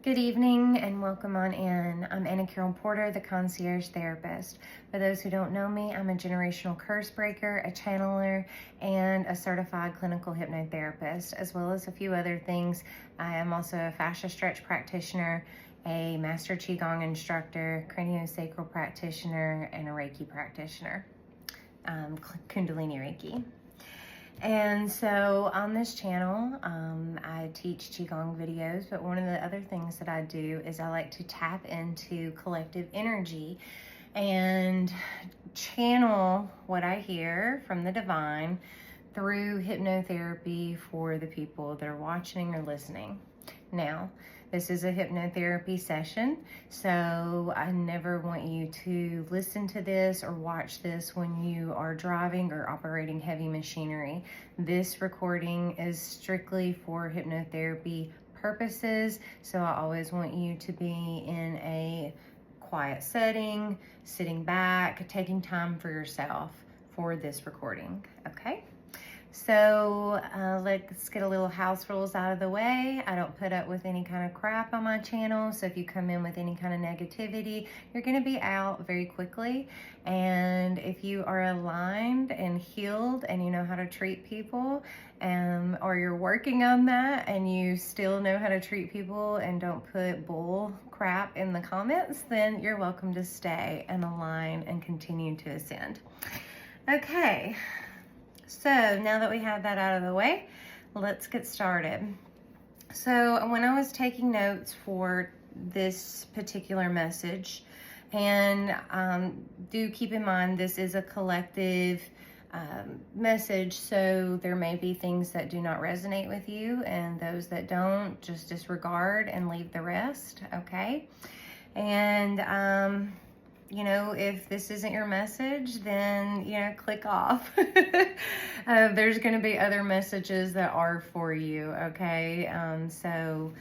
Good evening and welcome on in. I'm Anna Carol Porter, the concierge therapist. For those who don't know me, I'm a generational curse breaker, a channeler, and a certified clinical hypnotherapist, as well as a few other things. I am also a fascia stretch practitioner, a master Qigong instructor, craniosacral practitioner, and a Reiki practitioner, Kundalini Reiki. And so on this channel, I teach Qigong videos, but one of the other things that I do is I like to tap into collective energy and channel what I hear from the divine through hypnotherapy for the people that are watching or listening. Now, this is a hypnotherapy session, so I never want you to listen to this or watch this when you are driving or operating heavy machinery. This recording is strictly for hypnotherapy purposes, so I always want you to be in a quiet setting, sitting back, taking time for yourself for this recording, okay? So let's get a little house rules out of the way. I don't put up with any kind of crap on my channel, so if you come in with any kind of negativity, you're going to be out very quickly. And if you are aligned and healed and you know how to treat people, or you're working on that and you still know how to treat people and don't put bull crap in the comments, then you're welcome to stay and align and continue to ascend. Okay. So now that we have that out of the way, let's get started. So when I was taking notes for this particular message, and do keep in mind this is a collective message, so there may be things that do not resonate with you, and those that don't, just disregard and leave the rest, okay? And you know, if this isn't your message, then, you know, click off. There's going to be other messages that are for you, okay? So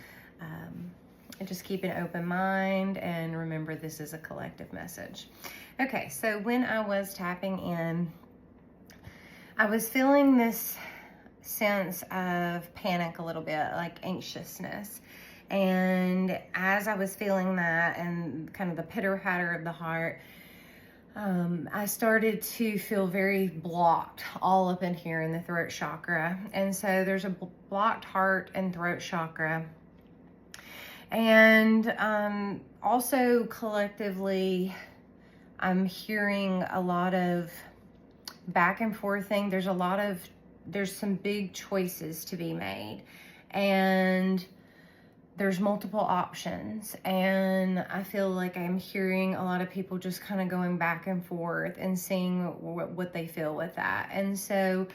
just keep an open mind and remember this is a collective message. Okay, so when I was tapping in, I was feeling this sense of panic a little bit, like anxiousness. And as I was feeling that and kind of the pitter-patter of the heart, I started to feel very blocked all up in here in the throat chakra. And so there's a blocked heart and throat chakra. And also collectively, I'm hearing a lot of back and forth thing. There's some big choices to be made. And there's multiple options, and I feel like I'm hearing a lot of people just kind of going back and forth and seeing what they feel with that. And so,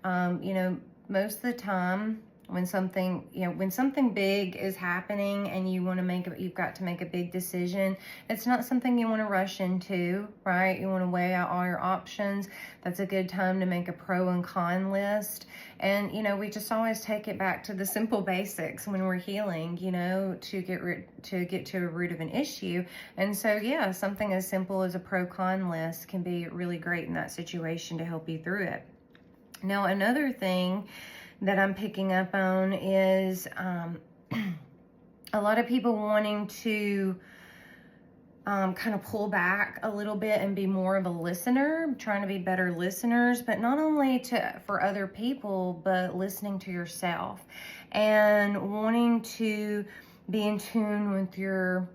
you know, most of the time when something big is happening and you've got to make a big decision, it's not something you want to rush into, right? You want to weigh out all your options. That's a good time to make a pro and con list. And, you know, we just always take it back to the simple basics when we're healing, you know, to get to a root of an issue. And so, yeah, something as simple as a pro-con list can be really great in that situation to help you through it. Now, another thing that I'm picking up on is a lot of people wanting to kind of pull back a little bit and be more of a listener, trying to be better listeners, but not only for other people, but listening to yourself and wanting to be in tune with your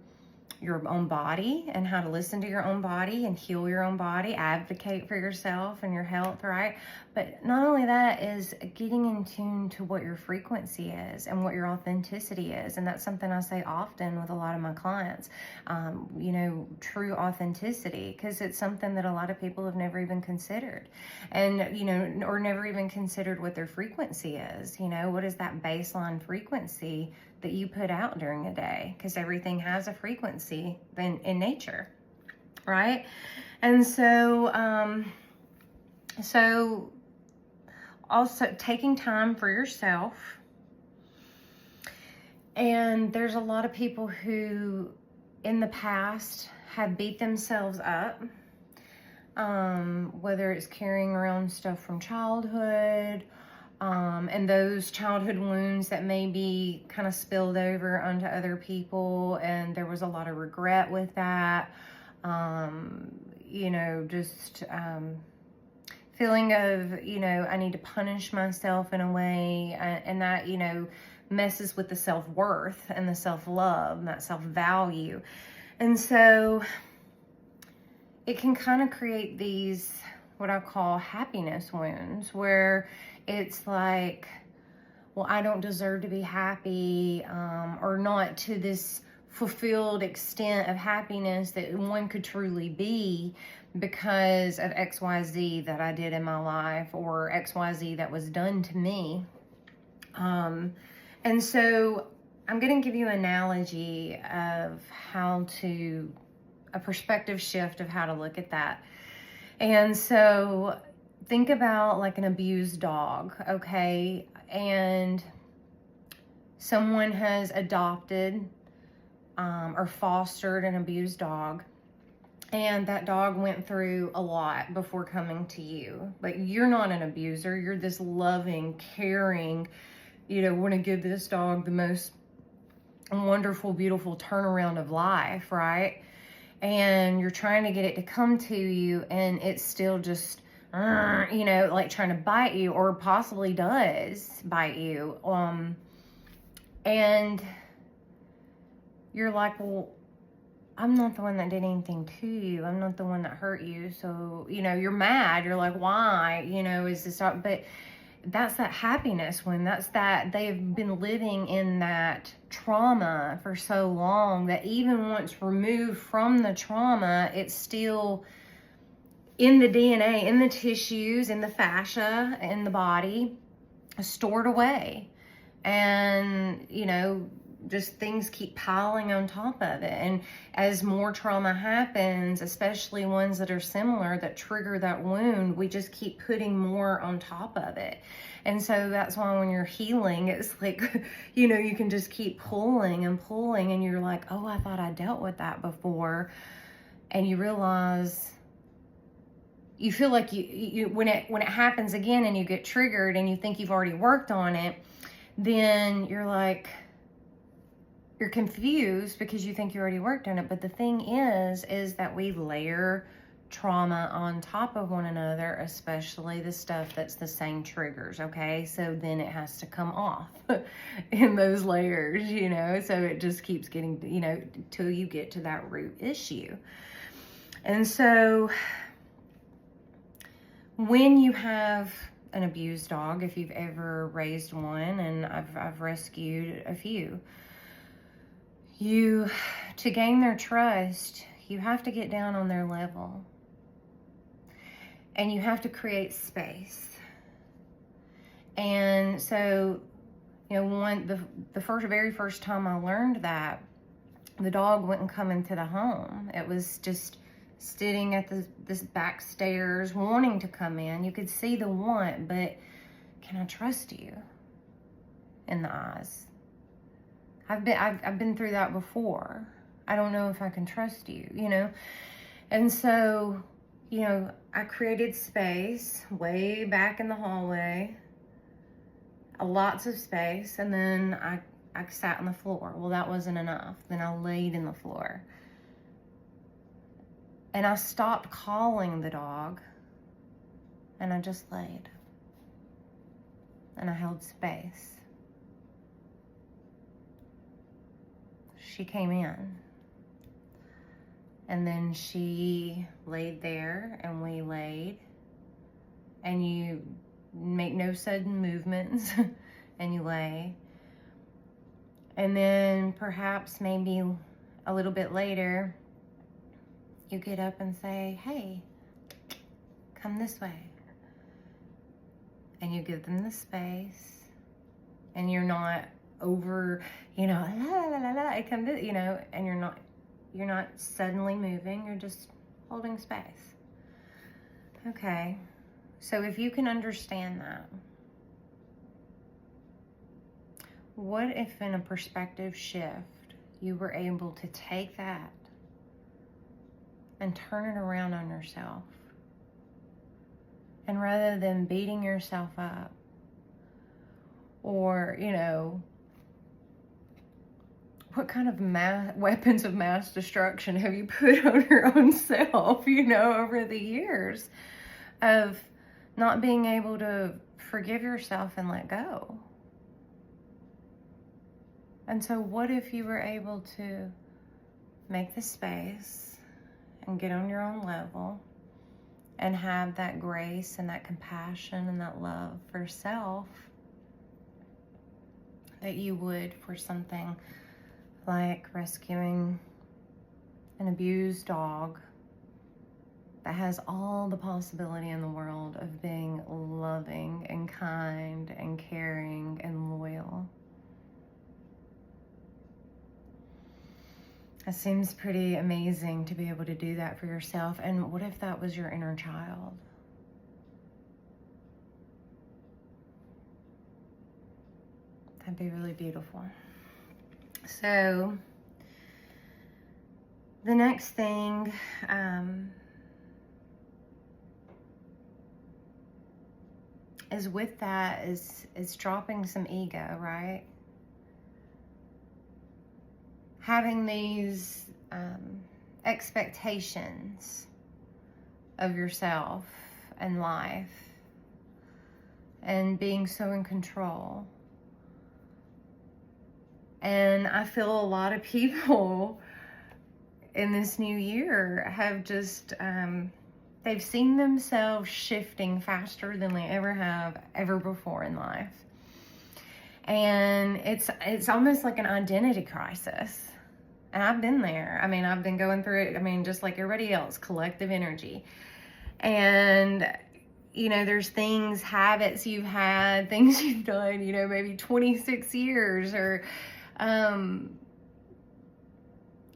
own body and how to listen to your own body and heal your own body, advocate for yourself and your health, right? But not only that is getting in tune to what your frequency is and what your authenticity is. And that's something I say often with a lot of my clients, you know, true authenticity, because it's something that a lot of people have never even considered, and, you know, or never even considered what their frequency is. You know, what is that baseline frequency that you put out during a day? Because everything has a frequency in nature, right? And so so also taking time for yourself. And there's a lot of people who in the past have beat themselves up, whether it's carrying around stuff from childhood and those childhood wounds that maybe kind of spilled over onto other people, and there was a lot of regret with that. You know, just feeling of, you know, I need to punish myself in a way, and that, you know, messes with the self-worth and the self-love and that self-value. And so it can kind of create these, what I call happiness wounds, where it's like, well, I don't deserve to be happy, or not to this fulfilled extent of happiness that one could truly be because of XYZ that I did in my life, or XYZ that was done to me. And so I'm going to give you an analogy of a perspective shift of how to look at that. And so think about like an abused dog, okay? And someone has adopted or fostered an abused dog, and that dog went through a lot before coming to you. Like, you're not an abuser. You're this loving, caring, you know, want to give this dog the most wonderful, beautiful turnaround of life, right? And you're trying to get it to come to you, and it's still just, you know, like trying to bite you, or possibly does bite you. And you're like, well, I'm not the one that did anything to you. I'm not the one that hurt you. So, you know, you're mad. You're like, why? You know, is this, but that's that happiness when that's that they've been living in that trauma for so long that even once removed from the trauma, it's still in the DNA, in the tissues, in the fascia, in the body, stored away. And, you know, just things keep piling on top of it. And as more trauma happens, especially ones that are similar that trigger that wound, we just keep putting more on top of it. And so that's why when you're healing, it's like, you know, you can just keep pulling and pulling, and you're like, oh, I thought I dealt with that before. And you realize, you feel like you when it happens again and you get triggered and you think you've already worked on it, then you're like, you're confused because you think you already worked on it. But the thing is that we layer trauma on top of one another, especially the stuff that's the same triggers, okay? So then it has to come off in those layers, you know? So it just keeps getting, you know, till you get to that root issue. And so when you have an abused dog, if you've ever raised one, and I've rescued a few, to gain their trust, you have to get down on their level, and you have to create space. And so, you know, the very first time I learned that, the dog wouldn't come into the home. It was just sitting at this back stairs wanting to come in. You could see the want, but can I trust you? In the eyes. I've been through that before. I don't know if I can trust you, you know? And so, you know, I created space way back in the hallway, lots of space, and then I sat on the floor. Well, that wasn't enough. Then I laid in the floor. And I stopped calling the dog, and I just laid. And I held space. She came in, and then she laid there, and we laid, and you make no sudden movements, and you lay. And then perhaps maybe a little bit later, you get up and say, hey, come this way. And you give them the space, and you're not over, you know, la la la la, I come to, you know, and you're not suddenly moving, you're just holding space. Okay, so if you can understand that, what if in a perspective shift, you were able to take that and turn it around on yourself? And rather than beating yourself up Or, you know, what kind of weapons of mass destruction have you put on your own self, you know, over the years of not being able to forgive yourself and let go? And so what if you were able to make the space and get on your own level and have that grace and that compassion and that love for self that you would for something like rescuing an abused dog that has all the possibility in the world of being loving and kind and caring and loyal? It seems pretty amazing to be able to do that for yourself. And what if that was your inner child? That'd be really beautiful. So the next thing is with that is dropping some ego, right? Having these expectations of yourself and life and being so in control. And I feel a lot of people in this new year have just, they've seen themselves shifting faster than they ever have ever before in life. And it's almost like an identity crisis. And I've been there. I mean, I've been going through it. I mean, just like everybody else, collective energy. And, you know, there's things, habits you've had, things you've done, you know, maybe 26 years or,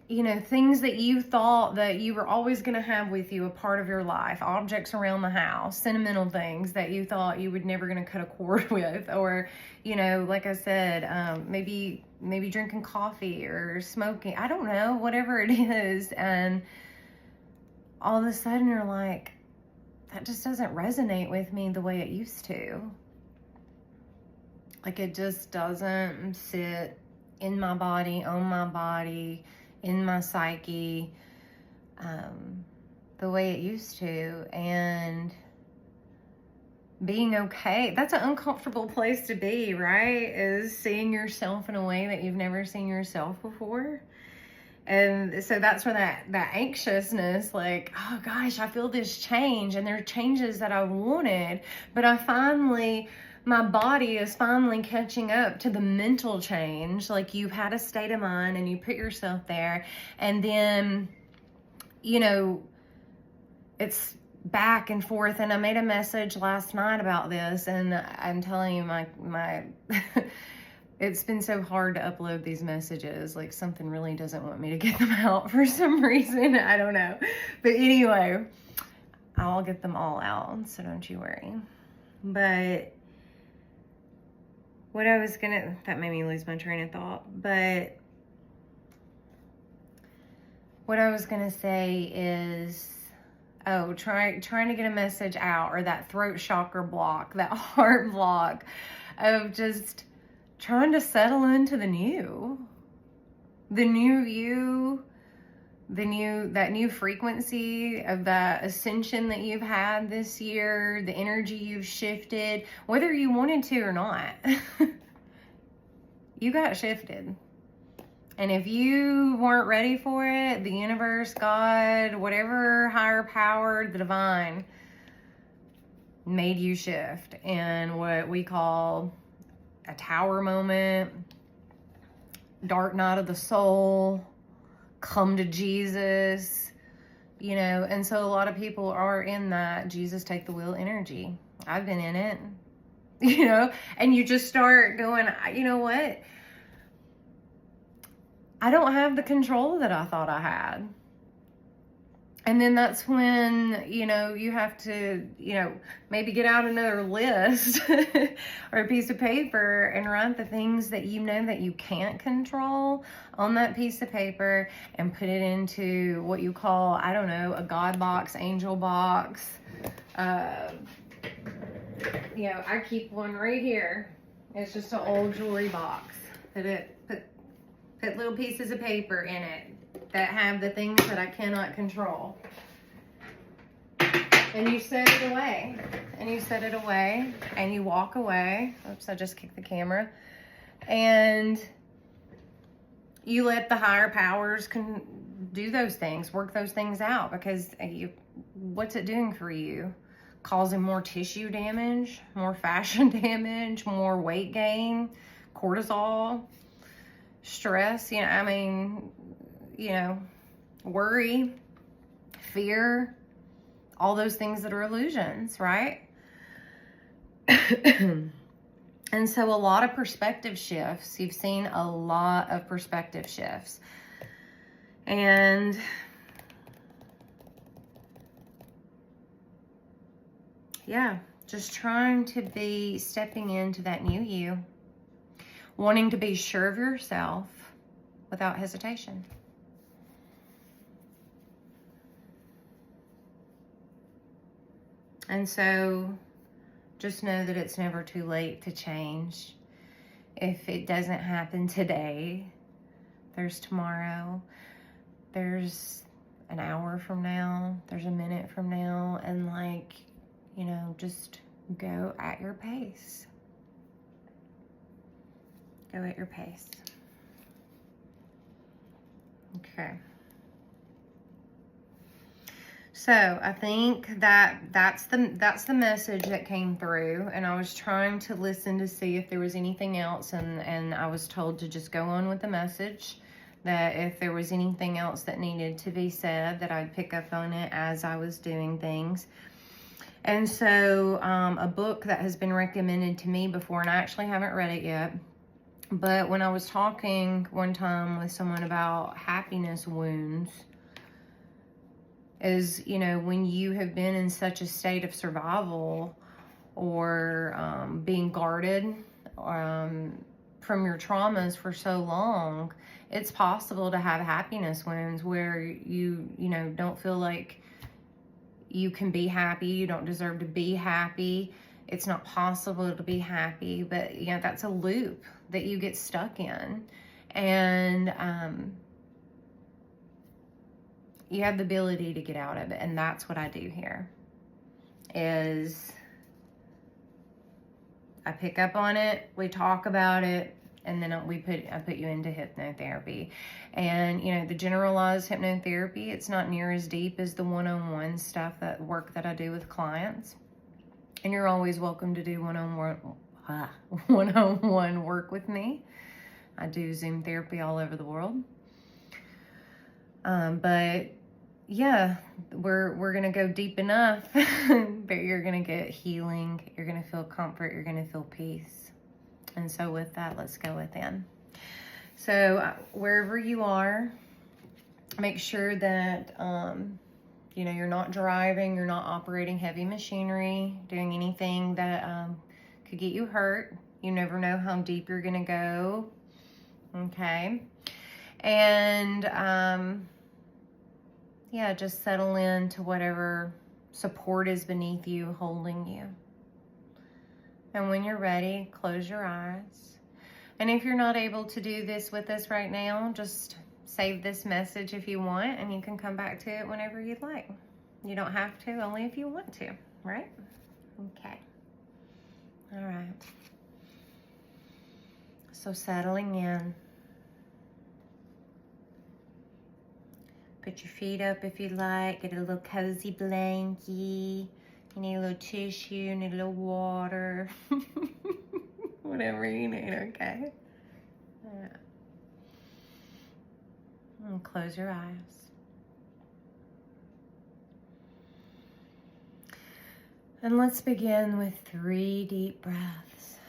you know, things that you thought that you were always going to have with you, a part of your life, objects around the house, sentimental things that you thought you would never going to cut a cord with, or, you know, like I said, maybe drinking coffee or smoking, I don't know, whatever it is. And all of a sudden you're like, that just doesn't resonate with me the way it used to. Like, it just doesn't sit in my body, on my body, in my psyche, the way it used to. And being okay, that's an uncomfortable place to be, right? Is seeing yourself in a way that you've never seen yourself before. And so that's where that anxiousness, like, oh gosh, I feel this change, and there are changes that I wanted, but my body is finally catching up to the mental change. Like, you've had a state of mind and you put yourself there, and then, you know, it's back and forth. And I made a message last night about this, and I'm telling you, my it's been so hard to upload these messages. Like, something really doesn't want me to get them out for some reason. I don't know. But anyway, I'll get them all out, so don't you worry. But what I was that made me lose my train of thought. But what I was gonna say is, trying to get a message out, or that throat chakra block, that heart block of just trying to settle into the new you, that new frequency of that ascension that you've had this year, the energy you've shifted, whether you wanted to or not. You got shifted. And if you weren't ready for it, the universe, God, whatever higher power, the divine, made you shift in what we call a tower moment, dark night of the soul, come to Jesus, you know. And so a lot of people are in that Jesus take the wheel energy. I've been in it, you know, and you just start going, you know what? I don't have the control that I thought I had. And then that's when, you know, you have to, you know, maybe get out another list or a piece of paper and write the things that you know that you can't control on that piece of paper and put it into what you call, I don't know, a God box, angel box. You know, I keep one right here. It's just an old jewelry box. Put little pieces of paper in it that have the things that I cannot control. And you set it away. And you set it away. And you walk away. Oops, I just kicked the camera. And you let the higher powers do those things, work those things out, because what's it doing for you? Causing more tissue damage, more fashion damage, more weight gain, cortisol, stress, worry, fear, all those things that are illusions, right? And so a lot of perspective shifts. You've seen a lot of perspective shifts. And yeah, just trying to be stepping into that new you, wanting to be sure of yourself without hesitation. And so just know that it's never too late to change. If it doesn't happen today, there's tomorrow, there's an hour from now, there's a minute from now, and just go at your pace. Go at your pace. Okay. So I think that's the message that came through, and I was trying to listen to see if there was anything else, and I was told to just go on with the message, that if there was anything else that needed to be said, that I'd pick up on it as I was doing things. And so a book that has been recommended to me before, and I actually haven't read it yet, but when I was talking one time with someone about happiness wounds, is, when you have been in such a state of survival or being guarded from your traumas for so long, it's possible to have happiness wounds where you don't feel like you can be happy, you don't deserve to be happy, it's not possible to be happy, but that's a loop that you get stuck in. And you have the ability to get out of it, and that's what I do here. Is I pick up on it, we talk about it, and then I put you into hypnotherapy. And the generalized hypnotherapy, it's not near as deep as the one-on-one stuff, that work that I do with clients. And you're always welcome to do one-on-one work with me. I do Zoom therapy all over the world. But yeah, we're gonna go deep enough that you're gonna get healing, you're gonna feel comfort, you're gonna feel peace. And so with that, let's go within. So wherever you are, make sure that you're not driving, you're not operating heavy machinery, doing anything that could get you hurt. You never know how deep you're gonna go. Okay. And just settle into whatever support is beneath you, holding you. And when you're ready, close your eyes. And if you're not able to do this with us right now, just save this message if you want, and you can come back to it whenever you'd like. You don't have to, only if you want to, right? Okay. All right. So settling in. Put your feet up if you'd like. Get a little cozy blanket. You need a little tissue, you need a little water. Whatever you need, okay? Yeah. And close your eyes. And let's begin with 3 deep breaths.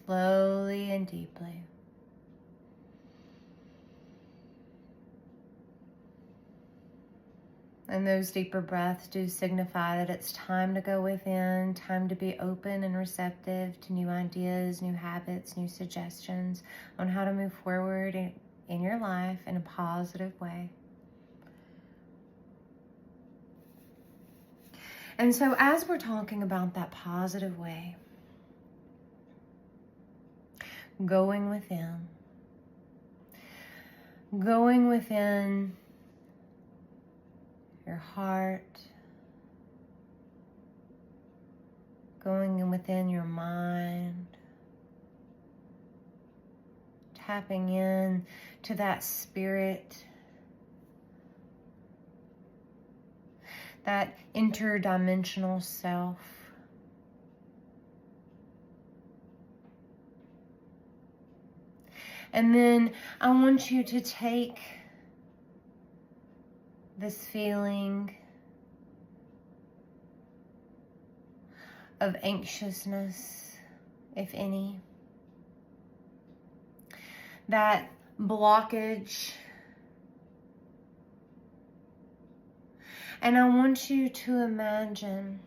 Slowly and deeply. And those deeper breaths do signify that it's time to go within, time to be open and receptive to new ideas, new habits, new suggestions on how to move forward in your life in a positive way. And so as we're talking about that positive way, going within. Going within your heart. Going within your mind. Tapping in to that spirit. That interdimensional self. And then I want you to take this feeling of anxiousness, if any, that blockage, and I want you to imagine,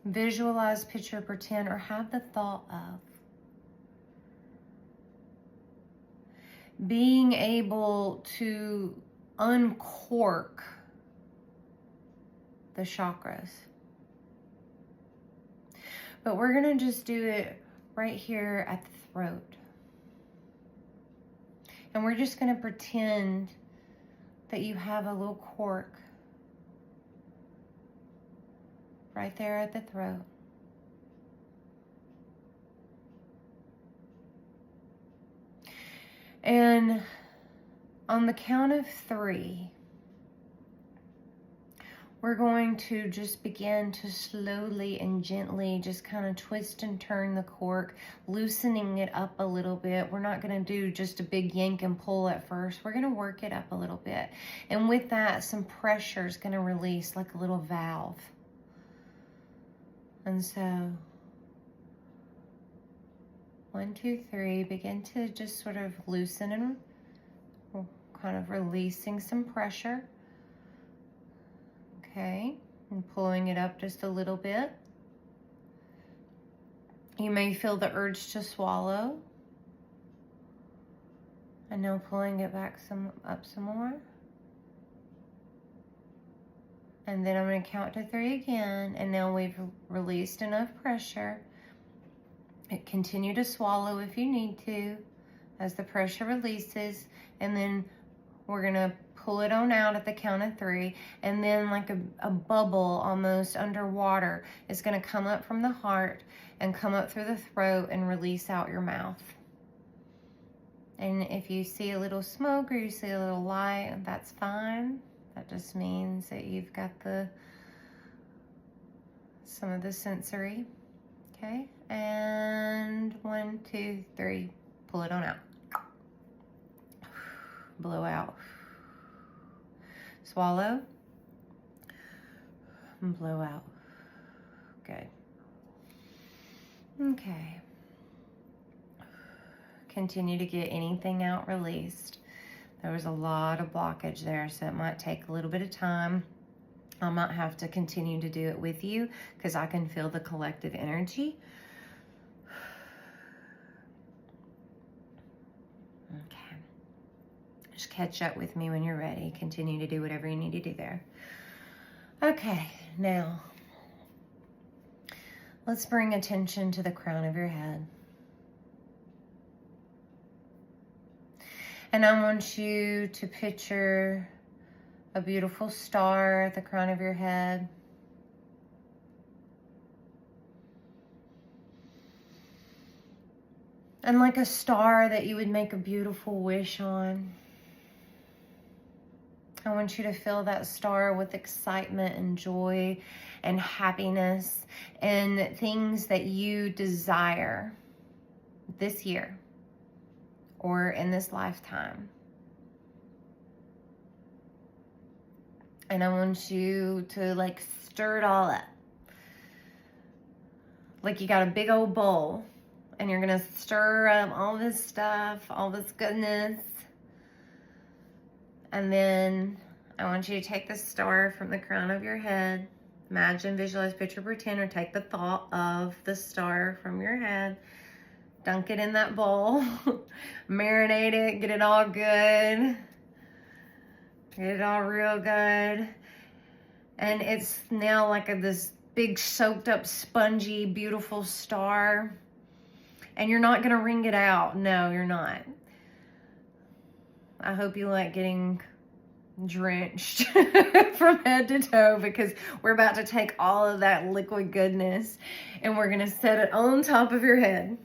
visualize, picture, pretend, or have the thought of being able to uncork the chakras. But we're going to just do it right here at the throat. And we're just going to pretend that you have a little cork right there at the throat. And on the count of 3, we're going to just begin to slowly and gently just kind of twist and turn the cork, loosening it up a little bit. We're not going to do just a big yank and pull at first. We're going to work it up a little bit. And with that, some pressure is going to release like a little valve. And so 1, 2, 3, begin to just sort of loosen and kind of releasing some pressure. Okay, and pulling it up just a little bit. You may feel the urge to swallow. And now pulling it back up some more. And then I'm going to count to 3 again, and now we've released enough pressure. Continue to swallow if you need to as the pressure releases, and then we're going to pull it on out at the count of 3, and then like a bubble almost underwater is going to come up from the heart and come up through the throat and release out your mouth. And if you see a little smoke or you see a little light, that's fine. That just means that you've got some of the sensory. Okay, and 1, 2, 3, pull it on out. Blow out. Swallow. And blow out. Good. Okay. Continue to get anything out released. There was a lot of blockage there, so it might take a little bit of time. I might have to continue to do it with you because I can feel the collective energy. Okay. Just catch up with me when you're ready. Continue to do whatever you need to do there. Okay, now let's bring attention to the crown of your head. And I want you to picture a beautiful star at the crown of your head. And like a star that you would make a beautiful wish on. I want you to fill that star with excitement and joy and happiness and things that you desire this year or in this lifetime. And I want you to like stir it all up. Like you got a big old bowl and you're gonna stir up all this stuff, all this goodness. And then I want you to take the star from the crown of your head. Imagine, visualize, picture, pretend, or take the thought of the star from your head. Dunk it in that bowl. Marinate it, get it all good. Get it all real good. And it's now like this big soaked up, spongy, beautiful star. And you're not going to wring it out. No, you're not. I hope you like getting drenched from head to toe, because we're about to take all of that liquid goodness and we're going to set it on top of your head.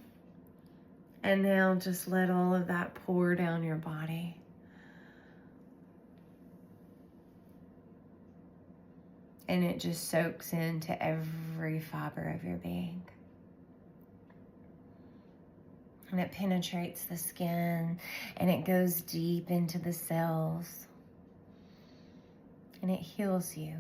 And now just let all of that pour down your body. And it just soaks into every fiber of your being. And it penetrates the skin, and it goes deep into the cells. And it heals you.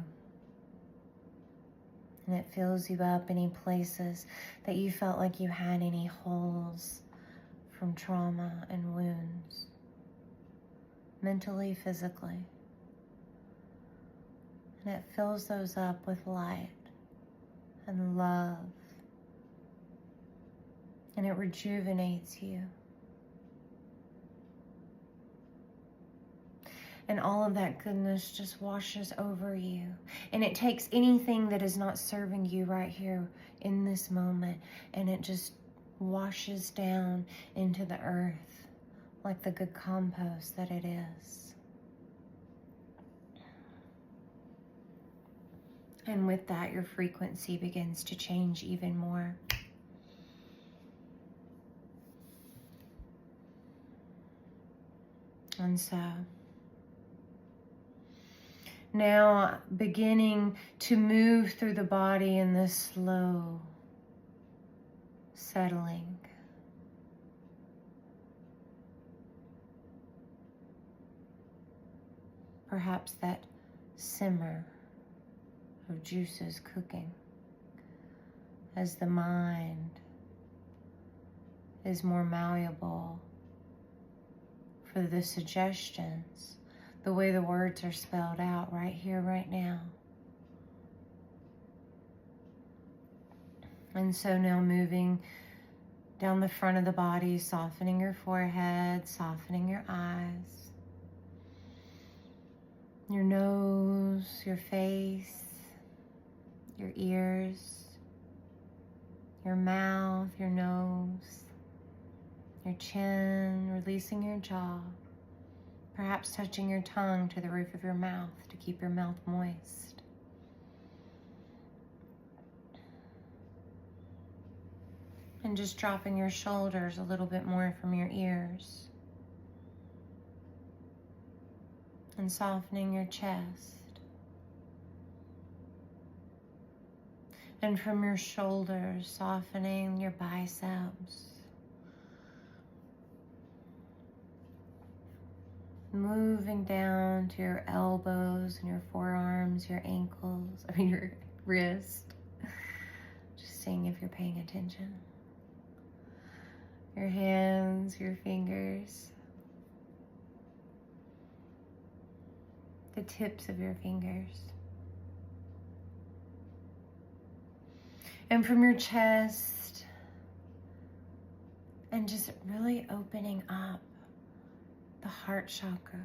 And it fills you up any places that you felt like you had any holes from trauma and wounds. Mentally, physically. And it fills those up with light and love. And it rejuvenates you. And all of that goodness just washes over you. And it takes anything that is not serving you right here in this moment, and it just washes down into the earth like the good compost that it is. And with that, your frequency begins to change even more. And so, now beginning to move through the body in this slow settling. Perhaps that simmer of juices cooking as the mind is more malleable for the suggestions, the way the words are spelled out right here, right now. And so now moving down the front of the body, softening your forehead, softening your eyes, your nose, your face, your ears, your mouth, your nose, your chin, releasing your jaw, perhaps touching your tongue to the roof of your mouth to keep your mouth moist. And just dropping your shoulders a little bit more from your ears. And softening your chest. And from your shoulders, softening your biceps. Moving down to your elbows and your forearms, your ankles, your wrist. Just seeing if you're paying attention. Your hands, your fingers. The tips of your fingers. And from your chest, and just really opening up the heart chakra.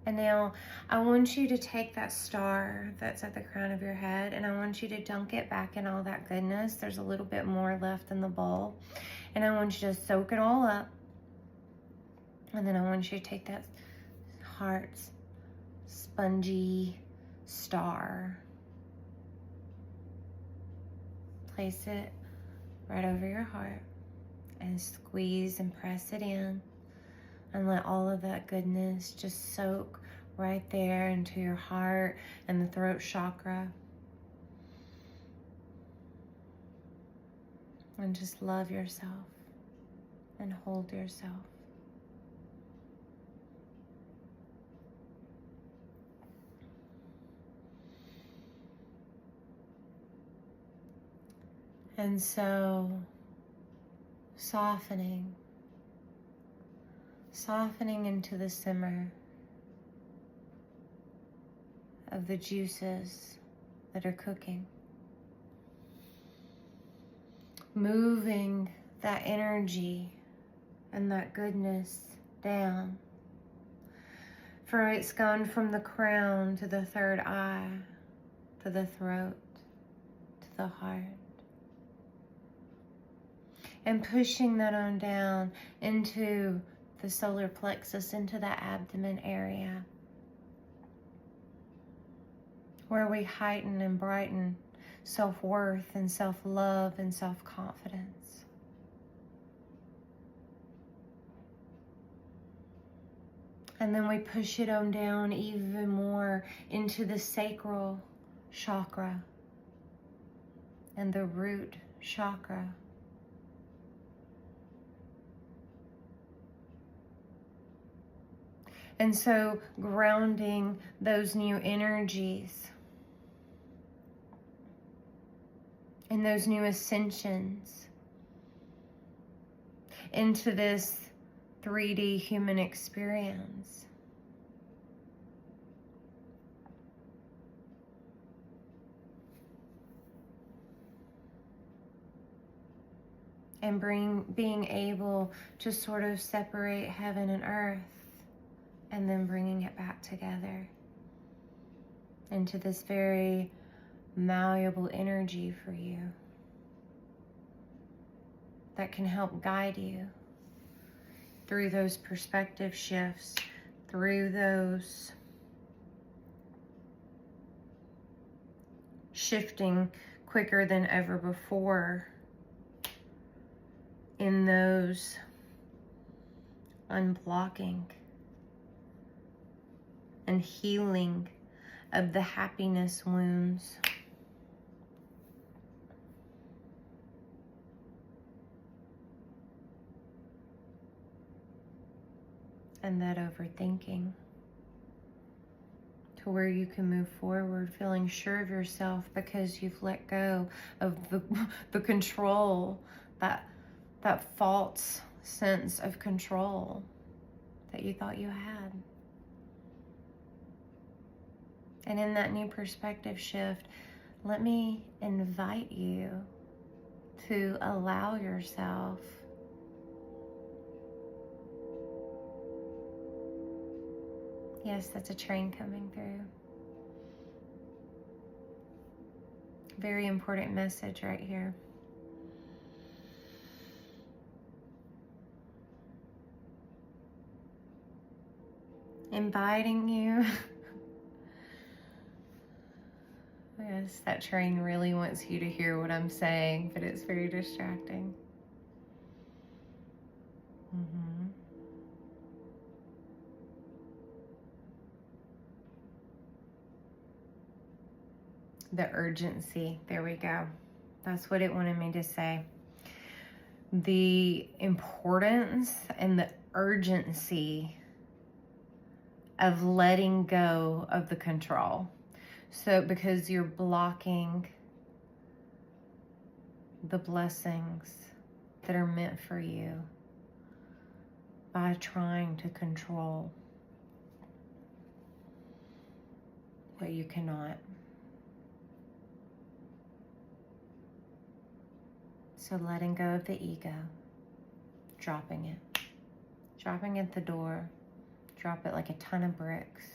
And now I want you to take that star that's at the crown of your head, and I want you to dunk it back in all that goodness. There's a little bit more left in the bowl. And I want you to soak it all up. And then I want you to take that heart's spongy star. Place it right over your heart and squeeze and press it in. And let all of that goodness just soak right there into your heart and the throat chakra. And just love yourself and hold yourself. And so, softening into the simmer of the juices that are cooking. Moving that energy and that goodness down For it's gone from the crown to the third eye, to the throat, to the heart. And pushing that on down into the solar plexus, into the abdomen area, where we heighten and brighten self-worth and self-love and self-confidence. And then we push it on down even more into the sacral chakra and the root chakra. And so grounding those new energies and those new ascensions into this 3D human experience. And being able to sort of separate heaven and earth, and then bringing it back together into this very malleable energy for you that can help guide you through those perspective shifts, through those shifting quicker than ever before, in those unblocking and healing of the happiness wounds. And that overthinking, to where you can move forward feeling sure of yourself because you've let go of the control, that false sense of control that you thought you had. And in that new perspective shift, let me invite you to allow yourself yes, that's a train coming through. Very important message right here. Inviting you. Yes, that train really wants you to hear what I'm saying, but it's very distracting. The urgency, there we go. That's what it wanted me to say. The importance and the urgency of letting go of the control. So because you're blocking the blessings that are meant for you by trying to control what you cannot. So letting go of the ego, dropping it at the door, drop it like a ton of bricks.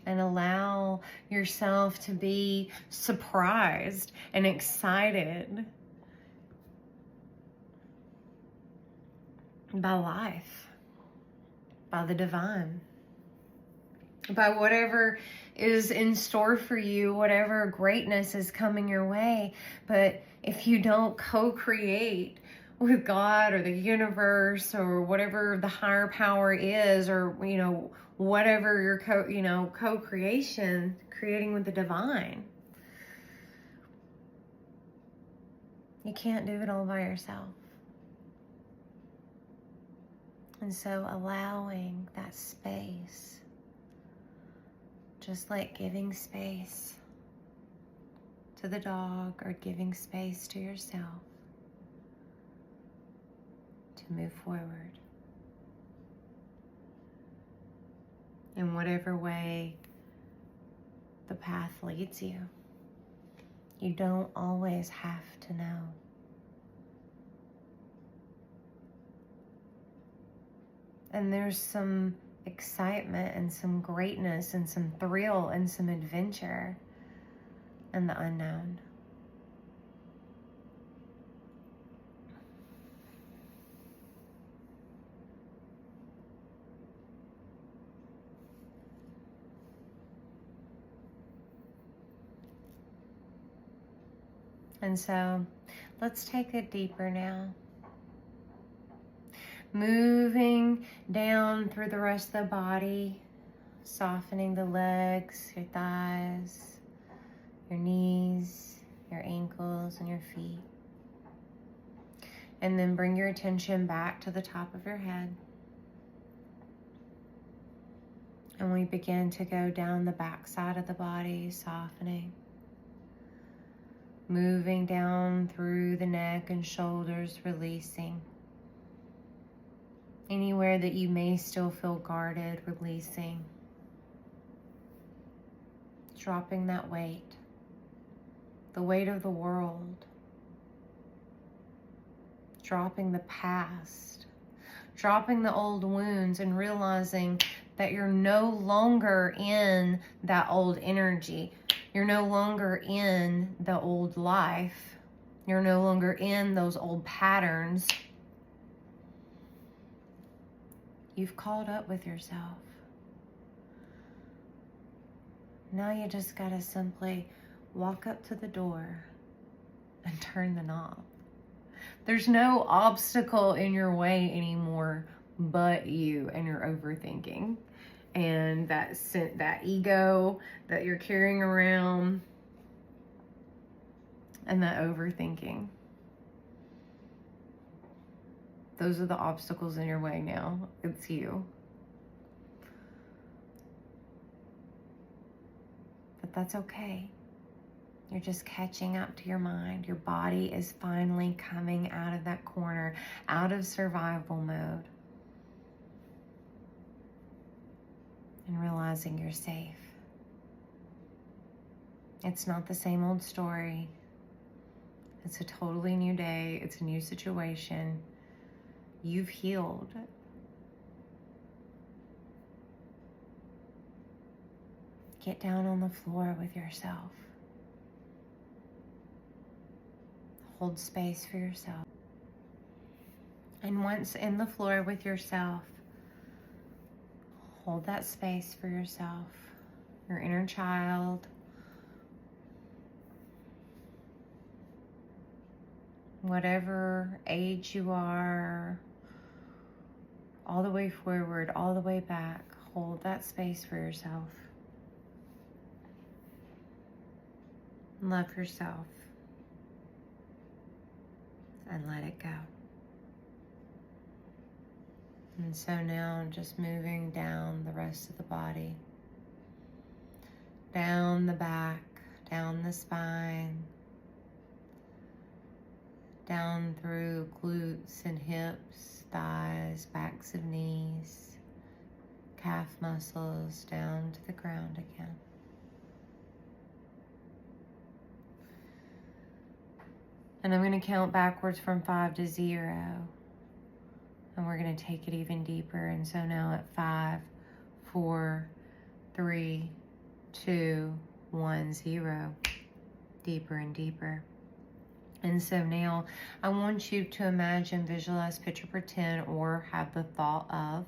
And allow yourself to be surprised and excited by life, by the divine, by whatever is in store for you, whatever greatness is coming your way. But if you don't co-create with God or the universe or whatever the higher power is, or, you know, whatever your co-creation, creating with the divine, you can't do it all by yourself. And so allowing that space, just like giving space to the dog or giving space to yourself to move forward in whatever way the path leads you. You don't always have to know. And there's some excitement and some greatness and some thrill and some adventure in the unknown. And so let's take it deeper now. Moving down through the rest of the body, softening the legs, your thighs, your knees, your ankles, and your feet. And then bring your attention back to the top of your head. And we begin to go down the back side of the body, softening. Moving down through the neck and shoulders, releasing. Anywhere that you may still feel guarded, releasing. Dropping that weight, the weight of the world. Dropping the past, dropping the old wounds, and realizing that you're no longer in that old energy. You're no longer in the old life. You're no longer in those old patterns. You've caught up with yourself. Now you just gotta simply walk up to the door and turn the knob. There's no obstacle in your way anymore but you and your overthinking. And that ego that you're carrying around and that overthinking. Those are the obstacles in your way now. It's you. But that's okay. You're just catching up to your mind. Your body is finally coming out of that corner, out of survival mode. And realizing you're safe. It's not the same old story. It's a totally new day. It's a new situation. You've healed. Get down on the floor with yourself. Hold space for yourself. And once in the floor with yourself, hold that space for yourself, your inner child. Whatever age you are, all the way forward, all the way back, hold that space for yourself. Love yourself. And let it go. And so now just moving down the rest of the body. Down the back, down the spine. Down through glutes and hips, thighs, backs of knees, calf muscles, down to the ground again. And I'm going to count backwards from 5 to 0. And we're going to take it even deeper. And so now at 5, 4, 3, 2, 1, 0. Deeper and deeper. And so now I want you to imagine, visualize, picture, pretend, or have the thought of.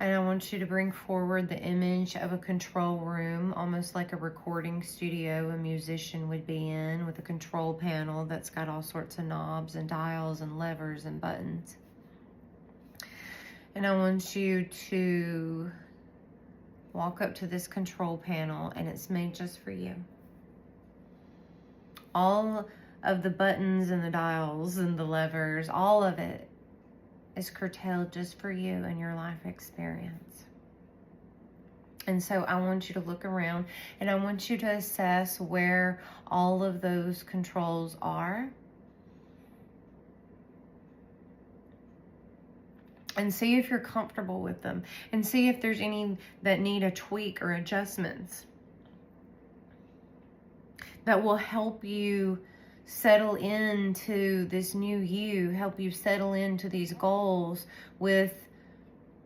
And I want you to bring forward the image of a control room, almost like a recording studio a musician would be in, with a control panel that's got all sorts of knobs and dials and levers and buttons. And I want you to walk up to this control panel, and it's made just for you. All of the buttons and the dials and the levers, all of it is curtailed just for you and your life experience. And so I want you to look around, and I want you to assess where all of those controls are. And see if you're comfortable with them. And see if there's any that need a tweak or adjustments that will help you settle into this new you, help you settle into these goals with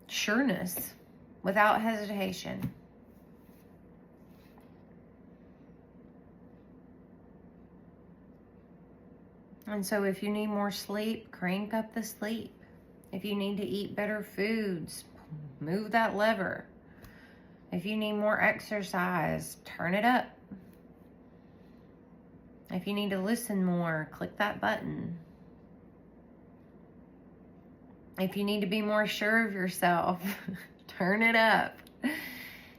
sureness, without hesitation. And so if you need more sleep, crank up the sleep. If you need to eat better foods, move that lever. If you need more exercise, turn it up. If you need to listen more, click that button. If you need to be more sure of yourself, turn it up.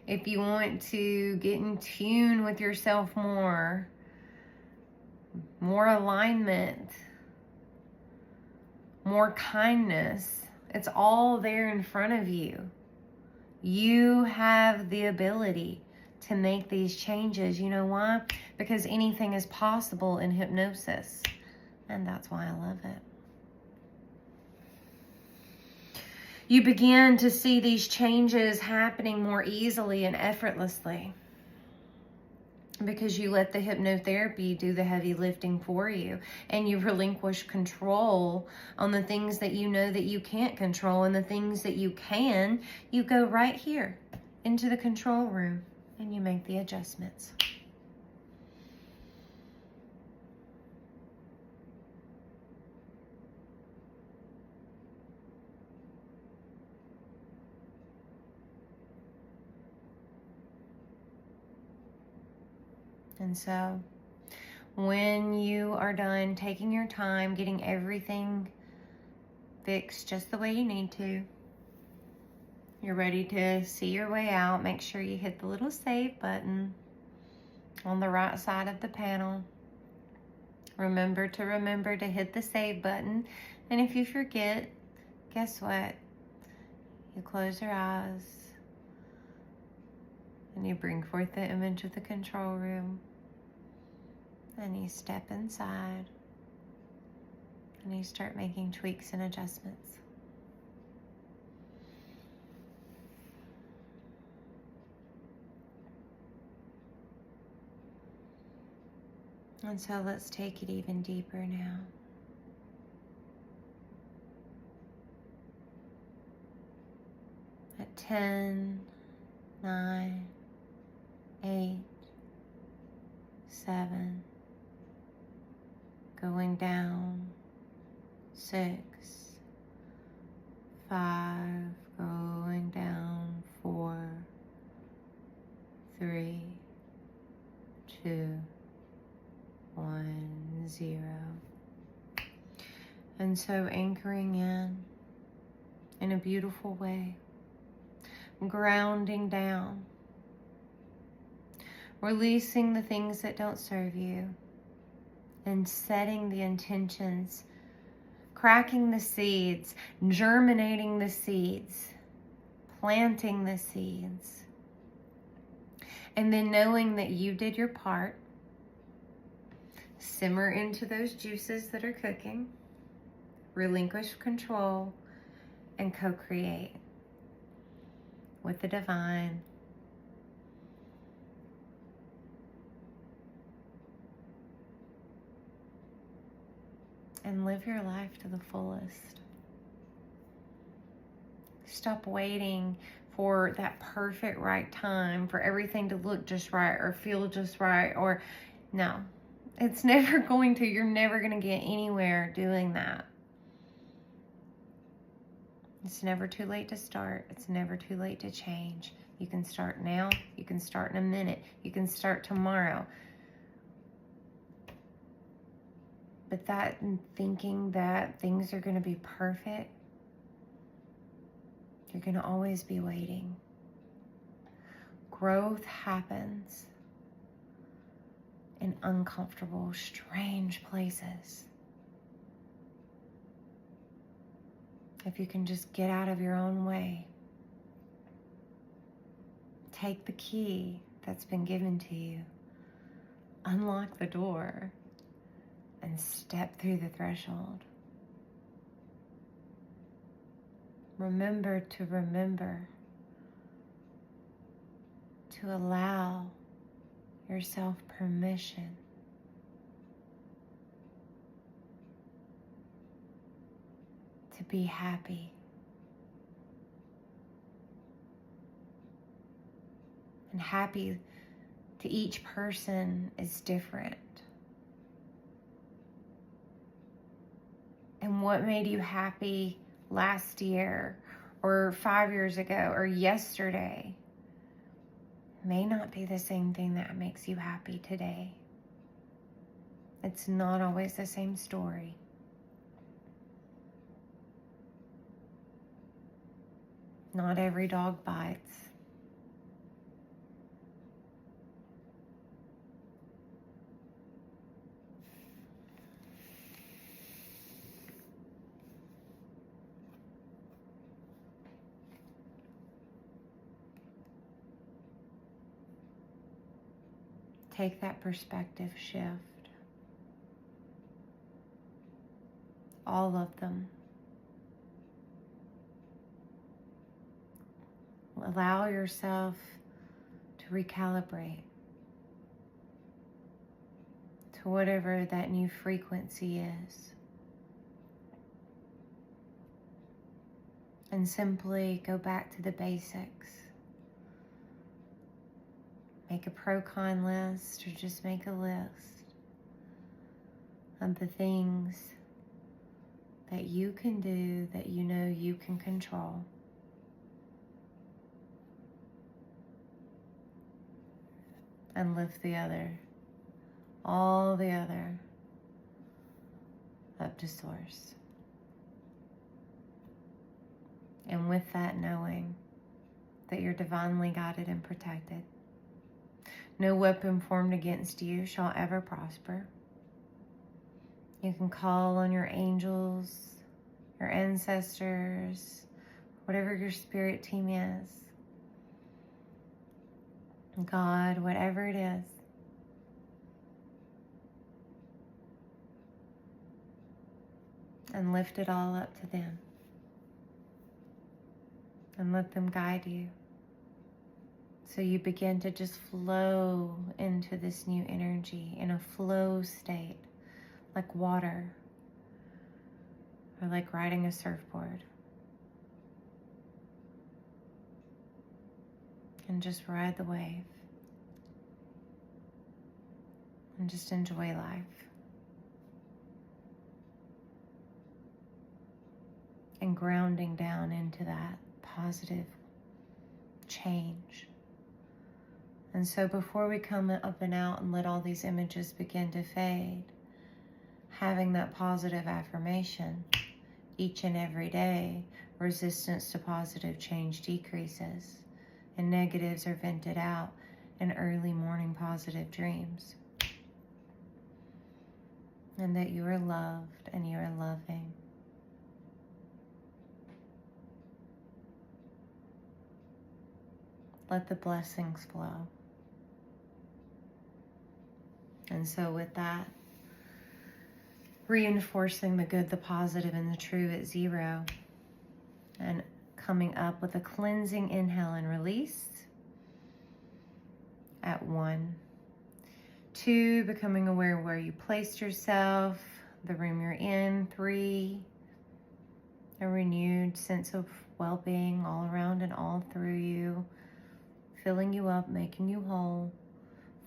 If you want to get in tune with yourself more alignment, more kindness, it's all there in front of you. You have the ability to make these changes. You know why? Because anything is possible in hypnosis. And that's why I love it. You begin to see these changes happening more easily and effortlessly because you let the hypnotherapy do the heavy lifting for you, and you relinquish control on the things that you know that you can't control, and the things that you can, you go right here into the control room and you make the adjustments. And so when you are done taking your time, getting everything fixed just the way you need to, you're ready to see your way out. Make sure you hit the little save button on the right side of the panel. Remember to hit the save button. And if you forget, guess what? You close your eyes and you bring forth the image of the control room. And you step inside and you start making tweaks and adjustments. And so let's take it even deeper now. At 10, 9, 8, 7, going down, 6, 5, going down, 4, 3, 2, 1, 0. And so anchoring in a beautiful way, grounding down, releasing the things that don't serve you, and setting the intentions, cracking the seeds, germinating the seeds, planting the seeds, and then knowing that you did your part. Simmer into those juices that are cooking, relinquish control, and co-create with the divine. And live your life to the fullest. Stop waiting for that perfect right time, for everything to look just right or feel just right, or no. It's never going to. You're never going to get anywhere doing that. It's never too late to start. It's never too late to change. You can start now. You can start in a minute. You can start tomorrow. But that thinking that things are going to be perfect, you're going to always be waiting. Growth happens in uncomfortable, strange places. If you can just get out of your own way, take the key that's been given to you, unlock the door, and step through the threshold. Remember to allow yourself permission be happy. And happy to each person is different. And what made you happy last year or 5 years ago or yesterday may not be the same thing that makes you happy today. It's not always the same story. Not every dog bites. Take that perspective shift. All of them. Allow yourself to recalibrate to whatever that new frequency is. And simply go back to the basics. Make a pro-con list or just make a list of the things that you can do that you know you can control. And lift the other, all the other, up to source. And with that, knowing that you're divinely guided and protected. No weapon formed against you shall ever prosper. You can call on your angels, your ancestors, whatever your spirit team is. God, whatever it is. And lift it all up to them. And let them guide you. So you begin to just flow into this new energy in a flow state, like water, or like riding a surfboard. And just ride the wave. And just enjoy life. And grounding down into that positive change. And so before we come up and out and let all these images begin to fade, having that positive affirmation each and every day, resistance to positive change decreases and negatives are vented out in early morning positive dreams. And that you are loved and you are loving. Let the blessings flow. And so with that, reinforcing the good, the positive, and the true at 0. And coming up with a cleansing inhale and release at 1. 2, becoming aware of where you placed yourself, the room you're in. 3, a renewed sense of well-being all around and all through you, filling you up, making you whole.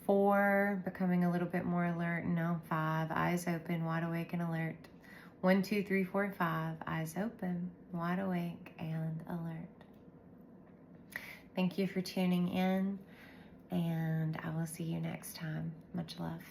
4, becoming a little bit more alert. And now 5, eyes open, wide awake and alert. 1, 2, 3, 4, 5, eyes open, wide awake and alert. Thank you for tuning in, and I will see you next time. Much love.